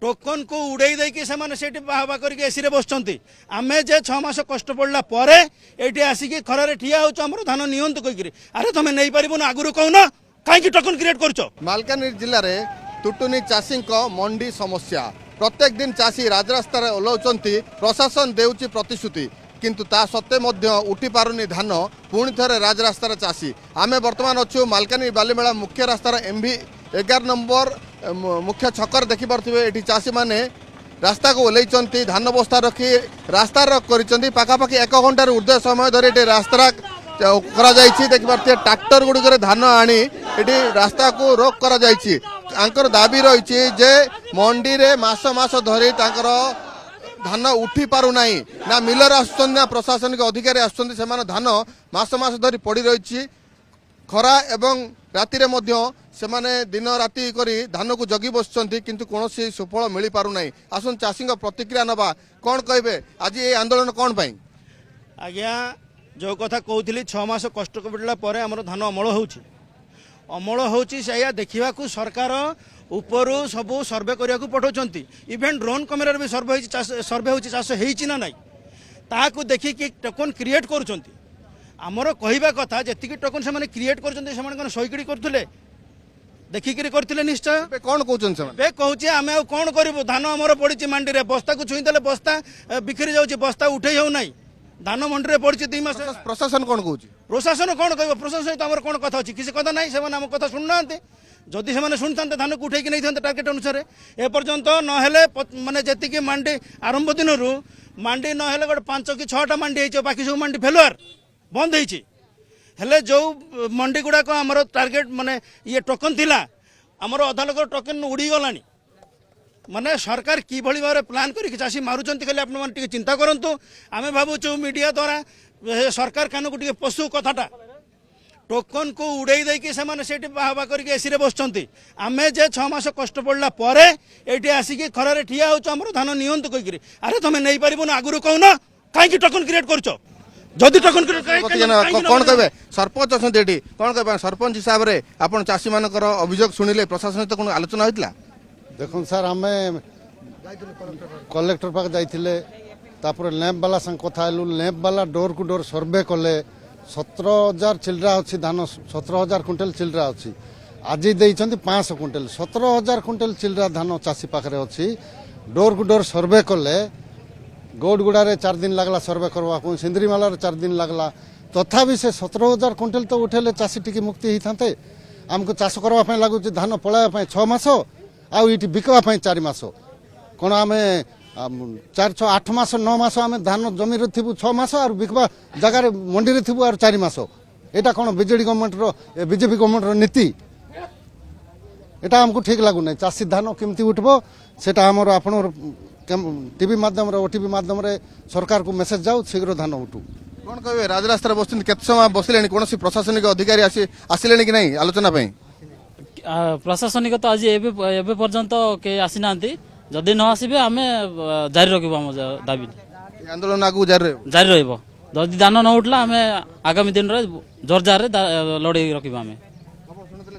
Token को उड़े देकी बाहबा करके एसी रे बसचंती आमे जे 6 मास कष्ट पड़ला परे एठी आसिकी खरारे ठिया होछ हमर धान नियंत कहिकरी अरे तमे नै परिबो ना आगुरु कहूना काहे टोकन क्रिएट करछो। मालकानगिरी जिल्ला रे टुटुनी चाषी मंडी समस्या प्रत्येक दिन चाषी राजरास्तार ओह्लाउछंती प्रशासन देउची प्रतिश्रुति किंतु ता सत्ते मध्य उठी पारुनी धान पुणी थे राजरास्तार चाषी आमे वर्तमान अच्छु मालकानगिरी बालीमेला मुख्य रास्तार MV 11 नंबर मुख्य छकर देखिपे ये चाषी मैंने रास्ता को ओह्लैंती धान बस्ता रखी रास्ता रोक कर पाखापाखि 1 घंटार ऊर्ध्व समय धरी ये रास्ता देखिए ट्रैक्टर गुड़िक धान आनी ये रास्ता को रोक कर दाबी रही जे मंडी रे मास मास धरी धान उठी पारु नहीं ना मिलर आसुचंती ना प्रशासनिक अधिकारी आसुचंती से धान मास मास धरी पड़ी रही खरा एवं राति रे मध्य से माने दिन राति करी धान को जगी बसुचंती किंतु कौनसी सुफल मिल पारु नहीं। आसुन चाषी प्रतिक्रिया नबा कौन कहे आज ये आंदोलन कौन पाई आज्ञा जो कथा कहूली 6 मास कष्ट पड़ला पर आमर धान अमल होची से देखा सरकार उपरू सबू सर्वे करने को पठाउछंती इवेन ड्रोन कैमेरा भी सर्वे होची चाष होईची ना नहीं ताकू देखिकी टोकन क्रिएट करुछंती आमर कहवा कथा जी टोकन से क्रिएट कर सहीकड़ी करते देखिकी करते निश्चय कौन कहते कहूँ आम कौन करूँ धान आमर पड़ी मंडी में बस्ता को छुईदे बस्ता बिक्री जाऊँगी बस्ता उठे हो ना धान मंडी में पड़ी 2 मास प्रशासन कौन कहूँ प्रशासन कौन कह प्रशासन सहित आम कौन कथा अच्छी किसी कथा ना से आम कथा शुणुना जदि से शुणुता धान को उठे नहीं था टार्गेट अनुसार एपर्यंत नहेले माने जी मंडी आरंभ दिन मंडी नहेले गोटे 5 कि 6टा मंडी हो बाकी सब मंडी फेलुआर बंद होले जो मंडी गुड़ाक आमर टार्गेट माने ये टोकन थिला आमर अधा लोक टोकन उड़ी गलानी माने सरकार कि भाव प्लान करके चाषी मारुंट खाली आपने चिंता करूँ आम भावुँ मीडिया द्वारा सरकार कान को पशु कथाटा टोकन को उड़े देकी बाहबा करके एसी रे बसचंती आमे जे 6 मास कष्ट पड़ला परे एठी आसिकी खरारे ठिया होछ हमर धान नियंत कहिकरी अरे तमे नै परिबो ना आगुरु कहूना काहे टोकन क्रिएट करछो जदि टोकन कौन कहे सरपंच अच्छा ये कौन कहे सरपंच हिसाब से आप चाषी मान अभियोग शुणिले प्रशासन सहित कौन आलोचना होता देखो सर आम कलेक्टर पाक जाइए लैंप वाला संग कथा लैंप वाला डोर टू डोर सर्वे कले 17,000 चिल्ड्रा अच्छी धान 17,000 क्विंटल चिल्ड्रा अच्छी आज देइछंती 500 क्विंटल 17,000 क्विंटल चिल्ड्रा धान चाषी पाखे अच्छी डोर टू डोर सर्वे कले गौडगुड़ा 4 दिन लगला सर्वे करवा को सिंदरीमाला 4 दिन लगला तथापि से 17,000 क्विंटल तो उठेले चाषी टिके मुक्ति होता आमको चाष करने लगुच धान पलाया 6 मास आईटी बिकवा 4 मास कौन आम 4 6 8 मास 9 मास आम धान जमी थी 6 मास और बिकवा जगार मंडी थी और 4 मास यहाँ कौन बीजेडी गवर्नमेंट बीजेपी गवर्नमेंट नीति यहाँ आमको ठीक लगुना चाषी धान केमती उठब से आप टीवी माध्यम ओटीवी माध्यम सरकार को मेसेज जाऊ शीघ्र धान उठू कौन कहे राजरास्तार बस केत समय बसले कौन प्रशासनिक अधिकारी आसिले कि नहीं आलोचना प्रशासनिक तो आज एबे पर्यंत के आसी ना जदि न आसबे आम जारी रखब आम दाबी आंदोलन आगू जारी रही जदि दान न उठला आम आगामी दिन जोरजार लड़े रखा आम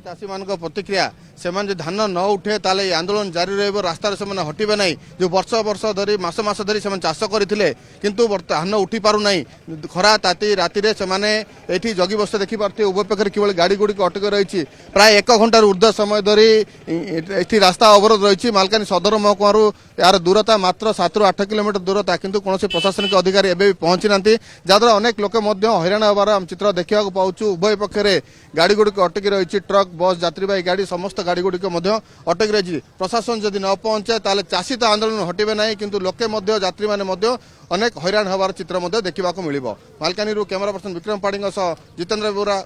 चाषी मान प्रतिक्रिया से धान न उठे ताले आंदोलन जारी रही रास्तार से हटबे ना जो वर्ष वर्ष धरी मास मास धरी से चाष करते किंतु धान उठी पारु नहीं खरा ताती राति से जगी बस देखिपे उभय पाखे कि गाड़ी गुड़ी अटक रही प्राय 1 घंटार ऊर्ध्व समय धरी ये रास्ता अवरोध रही मालकानी सदर महकुमार यार दूरता मात्र 7 ରୁ 8 किलोमीटर दूरता किंतु कौन प्रशासनिक अधिकारी एवं पहुंची ना जहाद्वारा अनेक लोक हैरान होबार चित्र देखा पाऊँ उभय पक्षे गाड़ी गुड़ी अटकी रही ट्रक बस यात्रीवाही गाड़ी समस्त गाड़ी गुड़िक अटक रही प्रशासन जदि न पहुंचे ताले चाषी तो आंदोलन हटबे ना किंतु लोके यात्री मैंने अनेक हैरान होबार चित्र देखा मिल मालकानी कैमरा पर्सन विक्रम पाढ़ी जितेंद्र बोरा।